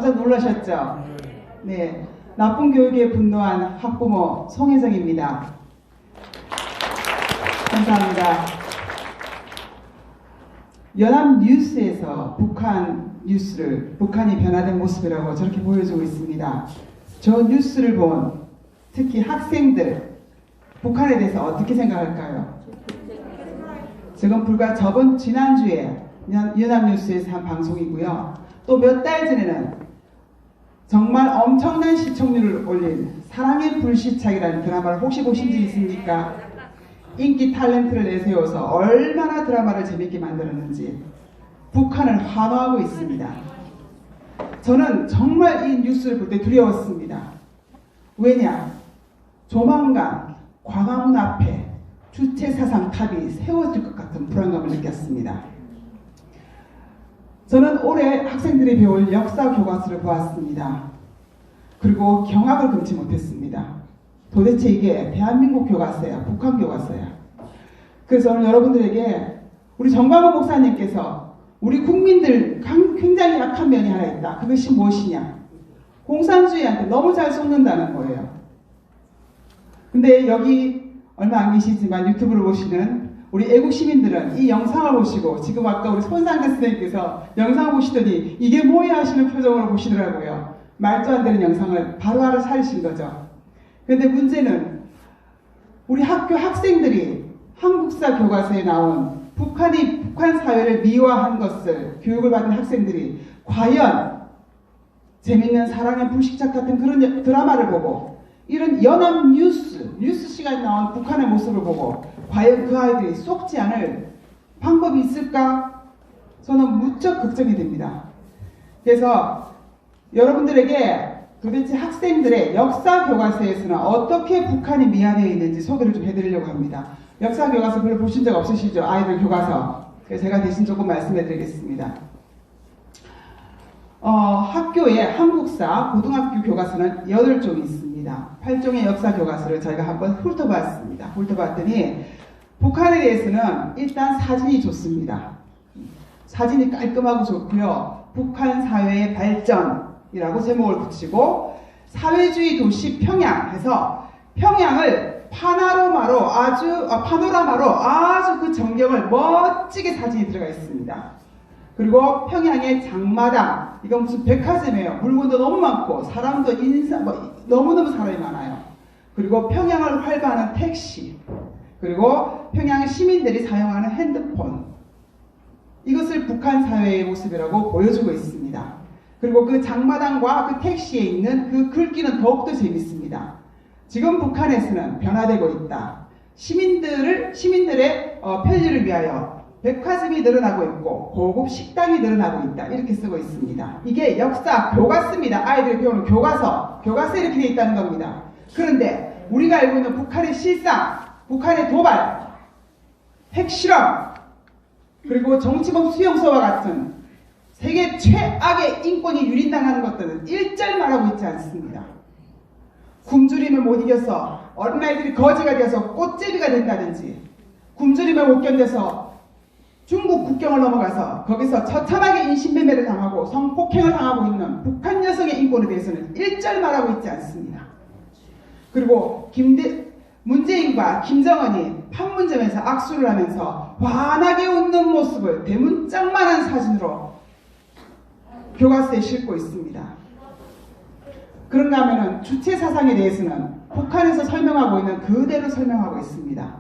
다들 놀라셨죠? 네, 나쁜 교육에 분노한 학부모 송혜정입니다. 감사합니다. 연합뉴스에서 북한 뉴스를 북한이 변화된 모습이라고 저렇게 보여주고 있습니다. 저 뉴스를 본 특히 학생들 북한에 대해서 어떻게 생각할까요? 지금 지난주에 연합뉴스에서 한 방송이고요. 또 몇 달 전에는 정말 엄청난 시청률을 올린 사랑의 불시착이라는 드라마를 혹시 보신 적 있습니까? 인기 탤런트를 내세워서 얼마나 드라마를 재밌게 만들었는지 북한을 환호하고 있습니다. 저는 정말 이 뉴스를 볼 때 두려웠습니다. 왜냐? 조만간 광화문 앞에 주체사상 탑이 세워질 것 같은 불안감을 느꼈습니다. 저는 올해 학생들이 배울 역사 교과서를 보았습니다. 그리고 경악을 금치 못했습니다. 도대체 이게 대한민국 교과서야, 북한 교과서야. 그래서 오늘 여러분들에게 우리 정광훈 목사님께서 우리 국민들 굉장히 약한 면이 하나 있다. 그것이 무엇이냐? 공산주의한테 너무 잘 속는다는 거예요. 근데 여기 얼마 안 계시지만 유튜브를 보시는 우리 애국 시민들은 이 영상을 보시고 지금 아까 우리 손상대 선생님께서 영상을 보시더니 이게 뭐야 하시는 표정으로 보시더라고요. 말도 안 되는 영상을 바로바로 살리신 거죠. 그런데 문제는 우리 학교 학생들이 한국사 교과서에 나온 북한 사회를 미화한 것을 교육을 받은 학생들이 과연 재밌는 사랑의 불식착 같은 그런 드라마를 보고 이런 뉴스 시간에 나온 북한의 모습을 보고 과연 그 아이들이 속지 않을 방법이 있을까? 저는 무척 걱정이 됩니다. 그래서 여러분들에게 도대체 학생들의 역사 교과서에서는 어떻게 북한이 미화되어 있는지 소개를 좀 해드리려고 합니다. 역사 교과서 별로 보신 적 없으시죠? 아이들 교과서. 그래서 제가 대신 조금 말씀해 드리겠습니다. 학교에 한국사 고등학교 교과서는 8종이 있습니다. 8종의 역사 교과서를 저희가 한번 훑어봤습니다. 훑어봤더니 북한에 대해서는 일단 사진이 좋습니다. 사진이 깔끔하고 좋고요. 북한 사회의 발전이라고 제목을 붙이고 사회주의 도시 평양 해서 평양을 파노라마로 아주 그 전경을 멋지게 사진이 들어가 있습니다. 그리고 평양의 장마당, 이건 무슨 백화점이에요. 물건도 너무 많고 사람도 너무너무 사람이 많아요. 그리고 평양을 활보하는 택시, 그리고 평양 시민들이 사용하는 핸드폰, 이것을 북한 사회의 모습이라고 보여주고 있습니다. 그리고 그 장마당과 그 택시에 있는 그 글귀는 더욱더 재밌습니다. 지금 북한에서는 변화되고 있다. 시민들의 편리를 위하여 백화점이 늘어나고 있고 고급 식당이 늘어나고 있다. 이렇게 쓰고 있습니다. 이게 역사 교과서입니다. 아이들이 배우는 교과서에 이렇게 되어 있다는 겁니다. 그런데 우리가 알고 있는 북한의 실상, 북한의 도발, 핵실험, 그리고 정치범 수용소와 같은 세계 최악의 인권이 유린당하는 것들은 일절 말하고 있지 않습니다. 굶주림을 못 이겨서 어린아이들이 거지가 되어서 꽃제비가 된다든지, 굶주림을 못 견뎌서 중국 국경을 넘어가서 거기서 처참하게 인신매매를 당하고 성폭행을 당하고 있는 북한 여성의 인권에 대해서는 일절 말하고 있지 않습니다. 그리고 문재인과 김정은이 판문점에서 악수를 하면서 환하게 웃는 모습을 대문짝만한 사진으로 교과서에 싣고 있습니다. 그런가 하면은 주체 사상에 대해서는 북한에서 설명하고 있는 그대로 설명하고 있습니다.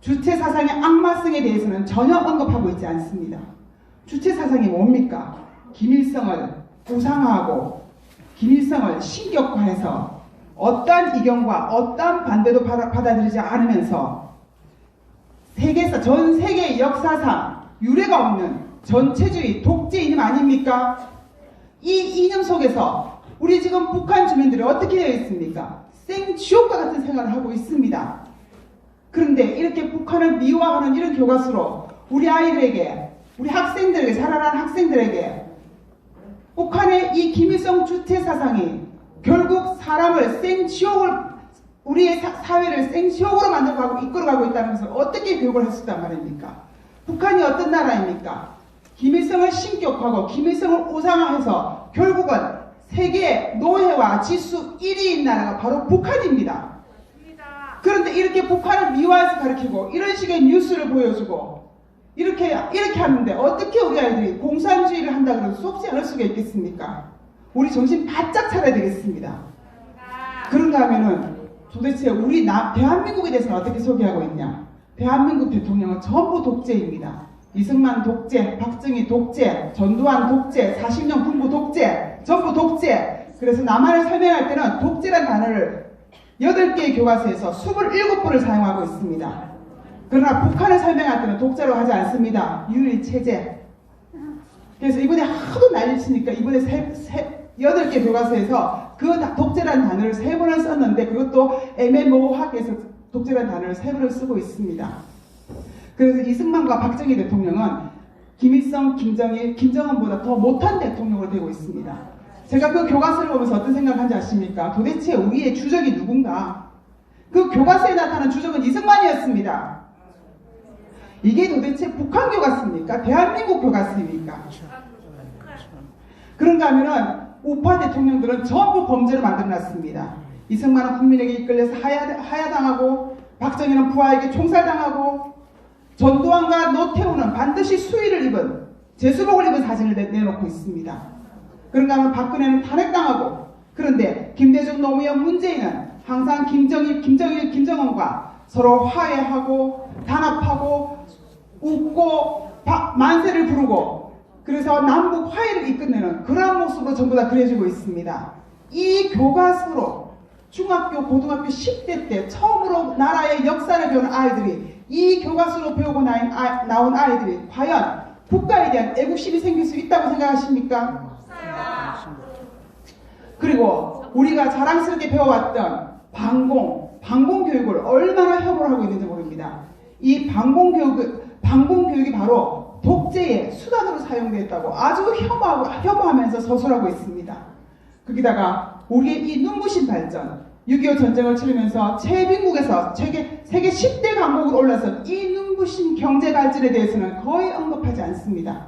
주체 사상의 악마성에 대해서는 전혀 언급하고 있지 않습니다. 주체 사상이 뭡니까? 김일성을 우상화하고 김일성을 신격화해서 어떠한 이견과 어떠한 반대도 받아들이지 않으면서 전 세계의 역사상 유례가 없는 전체주의 독재 이념 아닙니까? 이 이념 속에서 우리 지금 북한 주민들이 어떻게 되어 있습니까? 생지옥과 같은 생활을 하고 있습니다. 그런데 이렇게 북한을 미화하는 이런 교과서로 우리 아이들에게, 우리 학생들에게, 자라나는 학생들에게 북한의 이 김일성 주체 사상이 결국 사람을 우리의 사회를 생지옥으로 만들고 이끌어가고 있다는 것을 어떻게 교육을 할 수 있단 말입니까? 북한이 어떤 나라입니까? 김일성을 신격화하고 김일성을 우상화해서 결국은 세계 노예화 지수 1위인 나라가 바로 북한입니다. 그런데 이렇게 북한을 미화해서 가르치고 이런 식의 뉴스를 보여주고 이렇게 하는데 어떻게 우리 아이들이 공산주의를 한다 그래도 속지 않을 수가 있겠습니까? 우리 정신 바짝 차려야 되겠습니다. 그런가 하면은 도대체 우리 대한민국에 대해서는 어떻게 소개하고 있냐? 대한민국 대통령은 전부 독재입니다. 이승만 독재, 박정희 독재, 전두환 독재, 40년 군부 독재, 전부 독재. 그래서 남한을 설명할 때는 독재란 단어를 8개의 교과서에서 27번을 사용하고 있습니다. 그러나 북한을 설명할 때는 독재로 하지 않습니다. 유일체제. 그래서 이번에 하도 난리치니까 이번에 8개 교과서에서 그 독재란 단어를 3번을 썼는데 그것도 애매모호하게 해서 독재란 단어를 3번을 쓰고 있습니다. 그래서 이승만과 박정희 대통령은 김일성, 김정일, 김정은보다 더 못한 대통령으로 되고 있습니다. 제가 그 교과서를 보면서 어떤 생각을 하는지 아십니까? 도대체 우리의 주적이 누군가? 그 교과서에 나타난 주적은 이승만이었습니다. 이게 도대체 북한 교과서입니까? 대한민국 교과서입니까? 그런가 하면은 우파 대통령들은 전부 범죄를 만들어놨습니다. 이승만은 국민에게 이끌려서 하야당하고 박정희는 부하에게 총살당하고 전두환과 노태우는 반드시 수의를 입은 제수복을 입은 사진을 내놓고 있습니다. 그런가 하면 박근혜는 탄핵당하고 그런데 김대중, 노무현, 문재인은 항상 김정일, 김정은과 서로 화해하고 단합하고 웃고 만세를 부르고 그래서 남북 화해를 이끌어내는 그러한 모습으로 전부 다 그려지고 있습니다. 이 교과서로 중학교, 고등학교 10대 때 처음으로 나라의 역사를 배우는 아이들이 이 교과서로 배우고 나온 아이들이 과연 국가에 대한 애국심이 생길 수 있다고 생각하십니까? 없어요. 그리고 우리가 자랑스럽게 배워왔던 방공 교육을 얼마나 혐오를 하고 있는지 모릅니다. 이 방공 교육이 바로 독재의 수단으로 사용되었다고 아주 혐오하면서 서술하고 있습니다. 거기다가 우리의 이 눈부신 발전, 6.25 전쟁을 치르면서 최빈국에서 세계 10대 강국으로 올라선 이 눈부신 경제 발전에 대해서는 거의 언급하지 않습니다.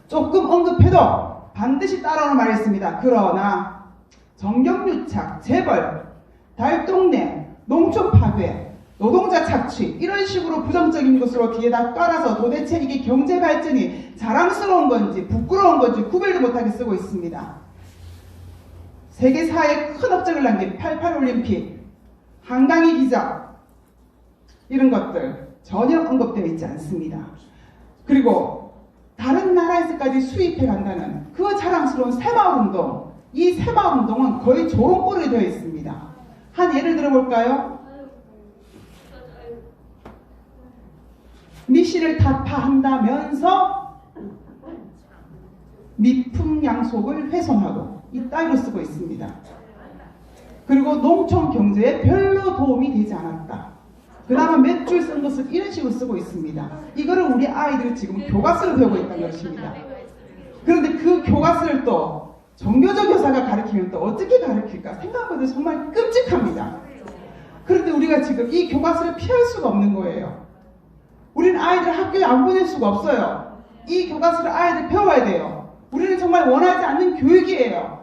조금 언급해도 반드시 따라오는 말이 있습니다. 그러나 정경유착, 재벌, 달동네, 농촌 파괴, 노동자 착취 이런 식으로 부정적인 것으로 뒤에다 깔아서 도대체 이게 경제 발전이 자랑스러운 건지 부끄러운 건지 구별도 못하게 쓰고 있습니다. 세계사에 큰 업적을 남긴 88올림픽, 한강의 기적 이런 것들 전혀 언급되어 있지 않습니다. 그리고 다른 나라에서까지 수입해 간다는 그 자랑스러운 새마을운동, 이 새마을운동은 거의 조롱거리가 되어 있습니다. 한 예를 들어볼까요? 미신을 타파한다면서 미풍양속을 훼손하고 이 따위로 쓰고 있습니다. 그리고 농촌 경제에 별로 도움이 되지 않았다. 그나마 몇 줄 쓴 것을 이런 식으로 쓰고 있습니다. 이거를 우리 아이들이 지금 교과서를 배우고 있다는 것입니다. 그런데 그 교과서를 또 정교조 교사가 가르치면 또 어떻게 가르칠까 생각보다 정말 끔찍합니다. 그런데 우리가 지금 이 교과서를 피할 수가 없는 거예요. 우리는 아이들을 학교에 안 보낼 수가 없어요. 이 교과서를 아이들 배워야 돼요. 우리는 정말 원하지 않는 교육이에요.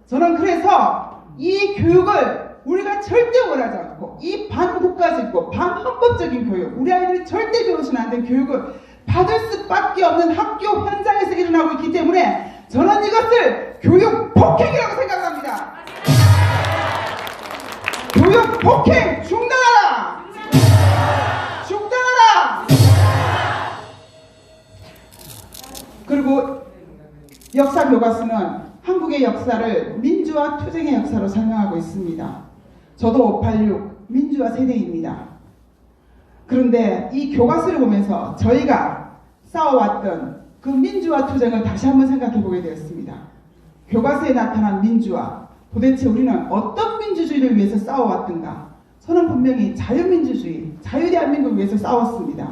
저는 그래서 이 교육을 우리가 절대 원하지 않고 이 반국가적이고 반헌법적인 교육, 우리 아이들이 절대 배우시면 안 되는 교육을 받을 수밖에 없는 학교 현장에서 일어나고 있기 때문에 저는 이것을 교육 폭행이라고 생각합니다. 교육 폭행 중단하라! 중단하라! 그리고 역사 교과서는 한국의 역사를 민주화 투쟁의 역사로 설명하고 있습니다. 저도 586 민주화 세대입니다. 그런데 이 교과서를 보면서 저희가 싸워왔던 그 민주화 투쟁을 다시 한번 생각해 보게 되었습니다. 교과서에 나타난 민주화, 도대체 우리는 어떤 민주주의를 위해서 싸워왔던가? 저는 분명히 자유민주주의, 자유대한민국을 위해서 싸웠습니다.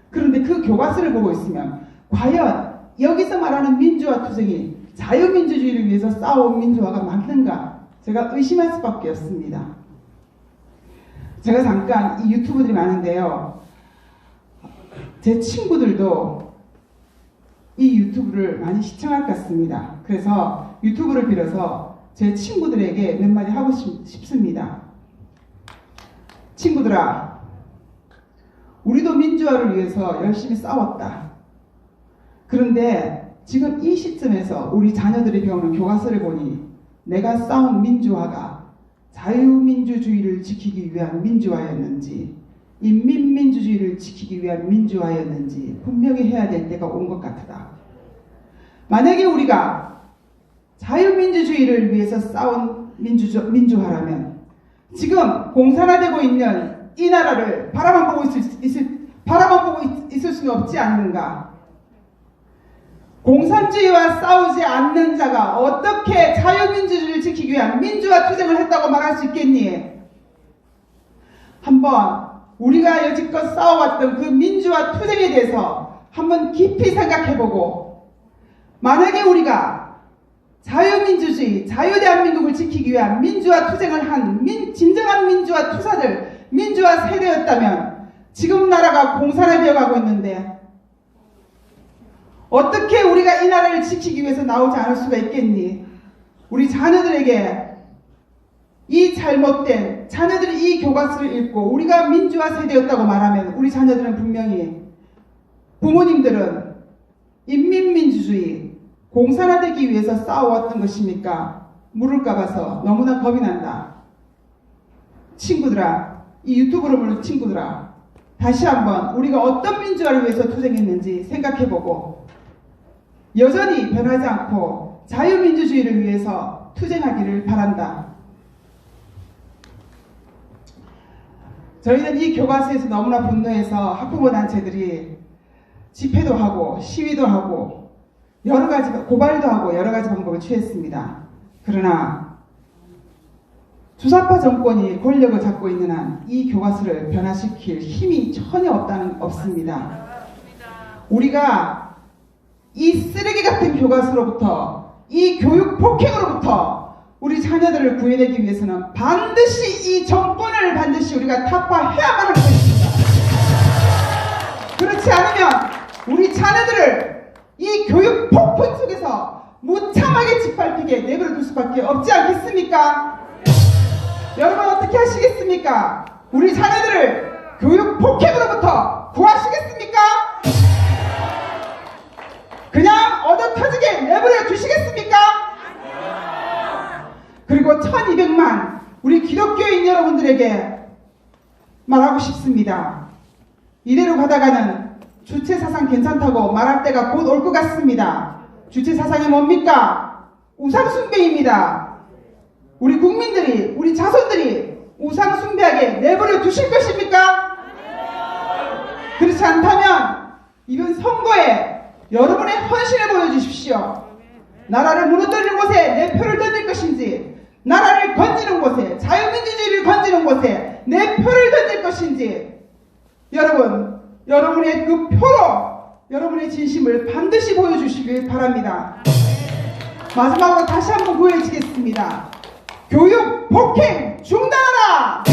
그런데 그 교과서를 보고 있으면 과연 여기서 말하는 민주화 투쟁이 자유민주주의를 위해서 싸워온 민주화가 맞는가? 제가 의심할 수밖에 없습니다. 제가 잠깐 이 유튜브들이 많은데요. 제 친구들도 이 유튜브를 많이 시청할 것 같습니다. 그래서 유튜브를 빌어서 제 친구들에게 몇 마디 하고 싶습니다. 친구들아, 우리도 민주화를 위해서 열심히 싸웠다. 그런데 지금 이 시점에서 우리 자녀들이 배우는 교과서를 보니 내가 싸운 민주화가 자유민주주의를 지키기 위한 민주화였는지 인민민주주의를 지키기 위한 민주화였는지 분명히 해야 될 때가 온 것 같다. 만약에 우리가 자유민주주의를 위해서 싸운 민주화라면 지금 공산화되고 있는 이 나라를 바라만 보고 있을 수는 없지 않는가? 공산주의와 싸우지 않는 자가 어떻게 자유민주주의를 지키기 위한 민주화 투쟁을 했다고 말할 수 있겠니? 한번 우리가 여지껏 싸워왔던 그 민주화 투쟁에 대해서 한번 깊이 생각해보고, 만약에 우리가 자유민주주의, 자유대한민국을 지키기 위한 민주화 투쟁을 한 진정한 민주화 투사들, 민주화 세대였다면 지금 나라가 공산화되어 가고 있는데 어떻게 우리가 이 나라를 지키기 위해서 나오지 않을 수가 있겠니? 우리 자녀들에게 이 잘못된, 자녀들이 이 교과서를 읽고 우리가 민주화 세대였다고 말하면 우리 자녀들은 분명히, 부모님들은 인민민주주의, 공산화되기 위해서 싸워왔던 것입니까? 물을까 봐서 너무나 겁이 난다. 친구들아, 이 유튜브를 보는 친구들아, 다시 한번 우리가 어떤 민주화를 위해서 투쟁했는지 생각해보고 여전히 변하지 않고 자유민주주의를 위해서 투쟁하기를 바란다. 저희는 이 교과서에서 너무나 분노해서 학부모 단체들이 집회도 하고 시위도 하고 여러 가지 고발도 하고 여러 가지 방법을 취했습니다. 그러나 주사파 정권이 권력을 잡고 있는 한 이 교과서를 변화시킬 힘이 전혀 없습니다. 우리가 이 쓰레기 같은 교과서로부터, 이 교육 폭행으로부터 우리 자녀들을 구해내기 위해서는 반드시 이 정권을 우리가 타파해야만 할 것입니다. 그렇지 않으면 우리 자녀들을 이 교육 폭풍 속에서 무참하게 짓밟히게 내버려둘 수밖에 없지 않겠습니까? 여러분 어떻게 하시겠습니까? 우리 자녀들을 교육 폭행으로부터 구하시겠습니까? 그냥 얻어터지게 내버려 두시겠습니까? 그리고 1200만 우리 기독교인 여러분들에게 말하고 싶습니다. 이대로 가다가는 주체사상 괜찮다고 말할 때가 곧 올 것 같습니다. 주체사상이 뭡니까? 우상숭배입니다. 우리 국민들이, 우리 자손들이 우상숭배하게 내버려 두실 것입니까? 그렇지 않다면 이번 선거에 여러분의 헌신을 보여주십시오. 나라를 무너뜨리는 곳에 내 표를 던질 것인지, 나라를 건지는 곳에, 자유민주주의를 건지는 곳에 내 표를 던질 것인지, 여러분, 여러분의 그 표로 여러분의 진심을 반드시 보여주시길 바랍니다. 마지막으로 다시 한번 보여주시겠습니다. 교육 폭행 중단하라!